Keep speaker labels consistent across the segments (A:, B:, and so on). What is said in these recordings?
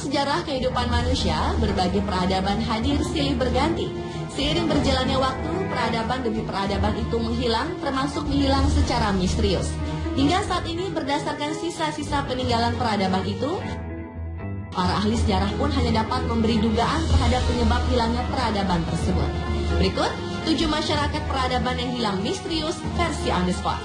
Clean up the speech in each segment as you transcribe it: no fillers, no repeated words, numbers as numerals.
A: sejarah kehidupan manusia, berbagai peradaban hadir silih berganti. Seiring berjalannya waktu, peradaban demi peradaban itu menghilang, termasuk menghilang secara misterius. Hingga saat ini berdasarkan sisa-sisa peninggalan peradaban itu, para ahli sejarah pun hanya dapat memberi dugaan terhadap penyebab hilangnya peradaban tersebut. Berikut 7 masyarakat peradaban yang hilang misterius versi On The Spot.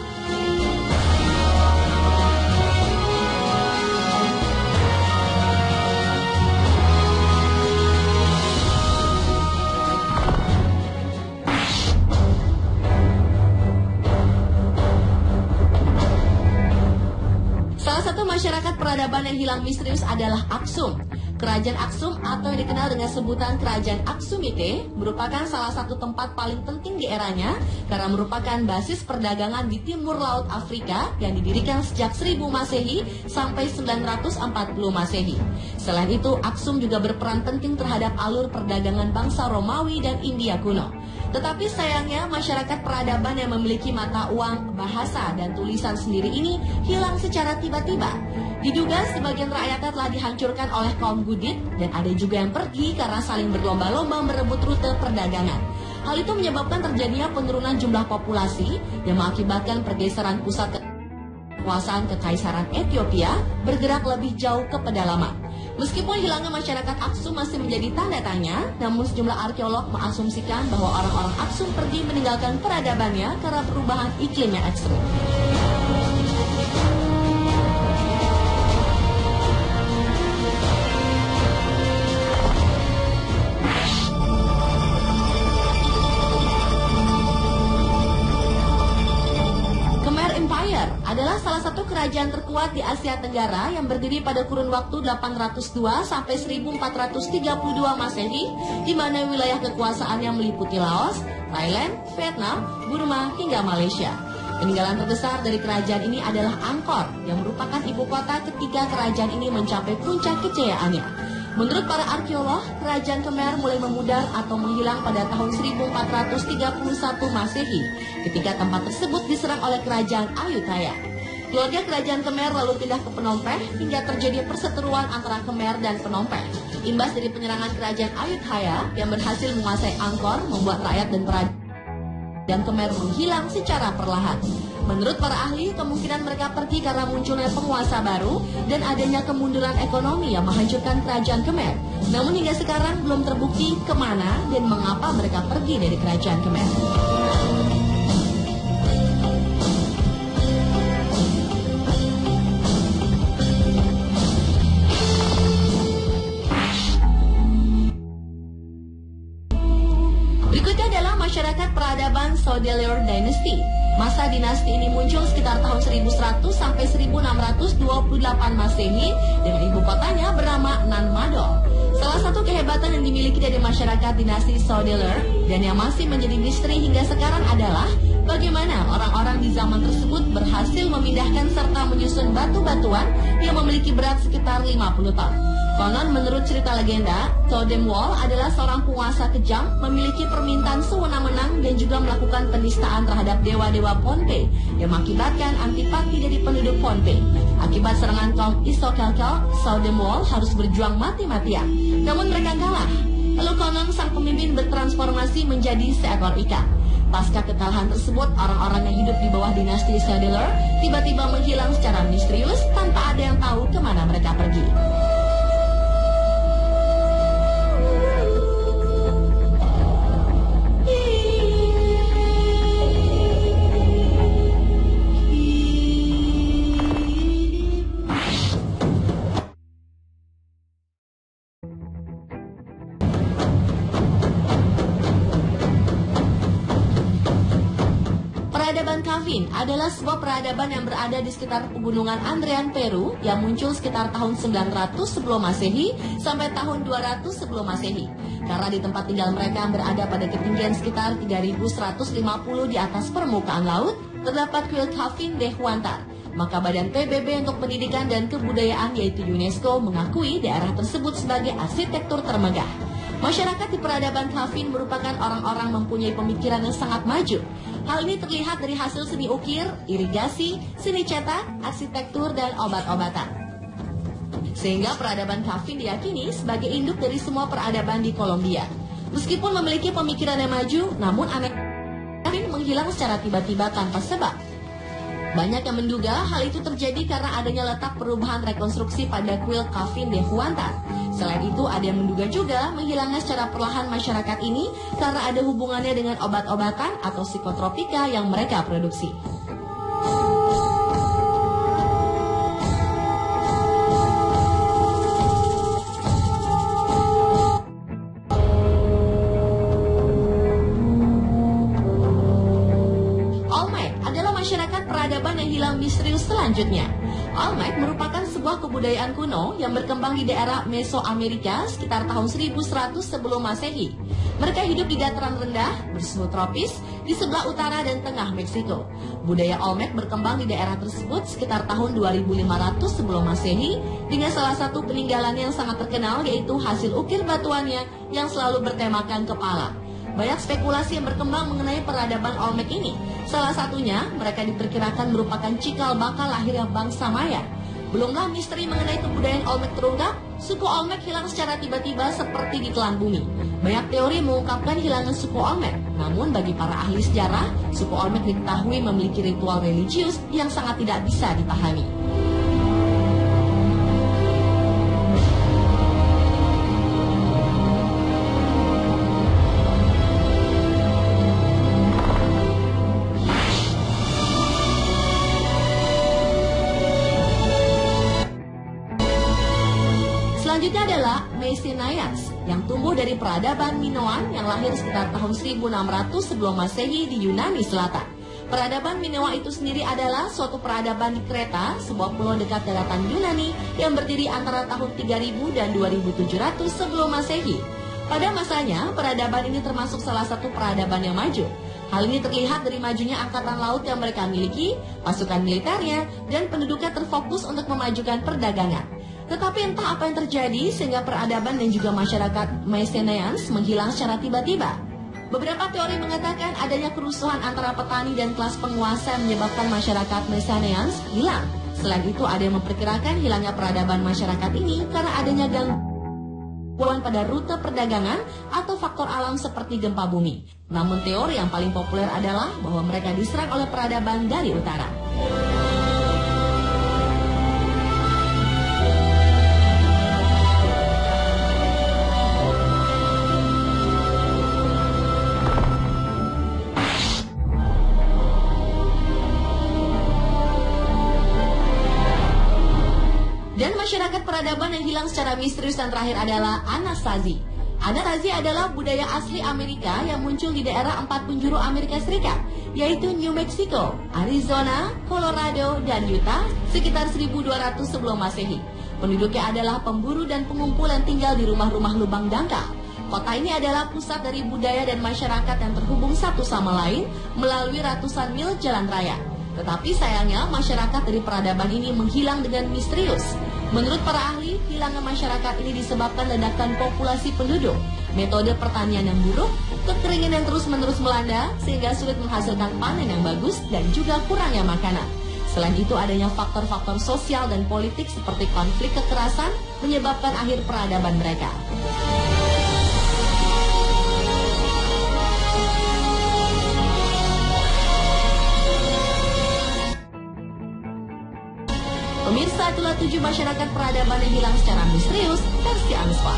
A: Salah satu masyarakat peradaban yang hilang misterius adalah Aksum. Kerajaan Aksum atau yang dikenal dengan sebutan Kerajaan Aksumite merupakan salah satu tempat paling penting di eranya karena merupakan basis perdagangan di timur laut Afrika yang didirikan sejak 1000 Masehi sampai 940 Masehi. Selain itu, Aksum juga berperan penting terhadap alur perdagangan bangsa Romawi dan India kuno. Tetapi sayangnya masyarakat peradaban yang memiliki mata uang, bahasa, dan tulisan sendiri ini hilang secara tiba-tiba. Diduga sebagian rakyatnya telah dihancurkan oleh kaum Gudit dan ada juga yang pergi karena saling berlomba-lomba merebut rute perdagangan. Hal itu menyebabkan terjadinya penurunan jumlah populasi yang mengakibatkan pergeseran pusat kekuasaan Kekaisaran Ethiopia bergerak lebih jauh ke pedalaman. Meskipun hilangnya masyarakat Aksum masih menjadi tanda tanya, namun sejumlah arkeolog mengasumsikan bahwa orang-orang Aksum pergi meninggalkan peradabannya karena perubahan iklim yang ekstrim. Adalah salah satu kerajaan terkuat di Asia Tenggara yang berdiri pada kurun waktu 802 sampai 1432 Masehi, di mana wilayah kekuasaannya meliputi Laos, Thailand, Vietnam, Burma, hingga Malaysia. Peninggalan terbesar dari kerajaan ini adalah Angkor, yang merupakan ibu kota ketika kerajaan ini mencapai puncak kejayaannya. Menurut para arkeolog, kerajaan Khmer mulai memudar atau menghilang pada tahun 1431 Masehi, ketika tempat tersebut diserang oleh kerajaan Ayutthaya. Keluarga kerajaan Khmer lalu pindah ke Phnom Penh hingga terjadi perseteruan antara Khmer dan Phnom Penh. Imbas dari penyerangan kerajaan Ayutthaya yang berhasil menguasai Angkor membuat rakyat dan peradaban Khmer menghilang secara perlahan. Menurut para ahli, kemungkinan mereka pergi karena munculnya penguasa baru dan adanya kemunduran ekonomi yang menghancurkan kerajaan Khmer. Namun hingga sekarang belum terbukti kemana dan mengapa mereka pergi dari kerajaan Khmer. Berikutnya adalah masyarakat peradaban Sodeleur Dynasty. Masa dinasti ini muncul sekitar tahun 1100 sampai 1628 Masehi dengan ibu kotanya bernama Nanmadol. Salah satu kehebatan yang dimiliki dari masyarakat dinasti Sodeleur dan yang masih menjadi misteri hingga sekarang adalah bagaimana orang-orang di zaman tersebut berhasil memindahkan serta menyusun batu-batuan yang memiliki berat sekitar 50 ton. Konon menurut cerita legenda, Totem Wall adalah seorang penguasa kejam, memiliki permintaan sewenang-wenang dan juga melakukan penistaan terhadap dewa-dewa Pohnpei yang mengakibatkan antipati dari penduduk Pohnpei. Akibat serangan kaum Isokelkel, Totem Wall harus berjuang mati-matian. Namun mereka kalah. Lalu konon sang pemimpin bertransformasi menjadi seekor ikan. Pasca kekalahan tersebut, orang-orang yang hidup di bawah dinasti Sodeleur tiba-tiba menghilang secara misterius tanpa ada yang tahu kemana mereka pergi. Peradaban Kavin adalah sebuah peradaban yang berada di sekitar pegunungan Andean, Peru yang muncul sekitar tahun 900 sebelum Masehi sampai tahun 200 sebelum Masehi. Karena di tempat tinggal mereka berada pada ketinggian sekitar 3150 di atas permukaan laut, terdapat kuil Kavin de Huantar. Maka Badan PBB untuk Pendidikan dan Kebudayaan yaitu UNESCO mengakui daerah tersebut sebagai arsitektur termegah. Masyarakat di peradaban Kavin merupakan orang-orang mempunyai pemikiran yang sangat maju. Hal ini terlihat dari hasil seni ukir, irigasi, seni cetak, arsitektur, dan obat-obatan. Sehingga peradaban Kafin diyakini sebagai induk dari semua peradaban di Kolombia. Meskipun memiliki pemikiran yang maju, namun aneh Kafin menghilang secara tiba-tiba tanpa sebab. Banyak yang menduga hal itu terjadi karena adanya letak perubahan rekonstruksi pada kuil Kafin de Huantan. Selain itu, ada yang menduga juga menghilangnya secara perlahan masyarakat ini karena ada hubungannya dengan obat-obatan atau psikotropika yang mereka produksi. Peradaban yang hilang misterius selanjutnya. Olmec merupakan sebuah kebudayaan kuno yang berkembang di daerah Mesoamerika sekitar tahun 1100 sebelum Masehi. Mereka hidup di dataran rendah, bersuhu tropis, di sebelah utara dan tengah Meksiko. Budaya Olmec berkembang di daerah tersebut sekitar tahun 2500 sebelum Masehi dengan salah satu peninggalan yang sangat terkenal yaitu hasil ukir batuannya yang selalu bertemakan kepala. Banyak spekulasi yang berkembang mengenai peradaban Olmec ini. Salah satunya, mereka diperkirakan merupakan cikal bakal lahirnya bangsa Maya. Belumlah misteri mengenai kebudayaan Olmec terungkap, suku Olmec hilang secara tiba-tiba seperti ditelan bumi. Banyak teori mengungkapkan hilangan suku Olmec. Namun bagi para ahli sejarah, suku Olmec diketahui memiliki ritual religius yang sangat tidak bisa dipahami. Selanjutnya adalah Mycenaeans yang tumbuh dari peradaban Minoan yang lahir sekitar tahun 1600 sebelum Masehi di Yunani Selatan. Peradaban Minoa itu sendiri adalah suatu peradaban di Kreta, sebuah pulau dekat daratan Yunani yang berdiri antara tahun 3000 dan 2700 sebelum Masehi. Pada masanya, peradaban ini termasuk salah satu peradaban yang maju. Hal ini terlihat dari majunya angkatan laut yang mereka miliki, pasukan militernya, dan penduduknya terfokus untuk memajukan perdagangan. Tetapi entah apa yang terjadi sehingga peradaban dan juga masyarakat Mycenaeans menghilang secara tiba-tiba. Beberapa teori mengatakan adanya kerusuhan antara petani dan kelas penguasa yang menyebabkan masyarakat Mycenaeans hilang. Selain itu ada yang memperkirakan hilangnya peradaban masyarakat ini karena adanya gangguan pada rute perdagangan atau faktor alam seperti gempa bumi. Namun teori yang paling populer adalah bahwa mereka diserang oleh peradaban dari utara. Dan masyarakat peradaban yang hilang secara misterius dan terakhir adalah Anasazi. Anasazi adalah budaya asli Amerika yang muncul di daerah 4 penjuru Amerika Serikat, yaitu New Mexico, Arizona, Colorado, dan Utah sekitar 1200 sebelum Masehi. Penduduknya adalah pemburu dan pengumpul yang tinggal di rumah-rumah lubang dangkal. Kota ini adalah pusat dari budaya dan masyarakat yang terhubung satu sama lain melalui ratusan mil jalan raya. Tetapi sayangnya masyarakat dari peradaban ini menghilang dengan misterius. Menurut para ahli, hilangnya masyarakat ini disebabkan ledakan populasi penduduk, metode pertanian yang buruk, kekeringan yang terus-menerus melanda, sehingga sulit menghasilkan panen yang bagus dan juga kurangnya makanan. Selain itu adanya faktor-faktor sosial dan politik seperti konflik kekerasan menyebabkan akhir peradaban mereka. Pemirsa, itulah 7 masyarakat peradaban yang hilang secara misterius versi Unspot.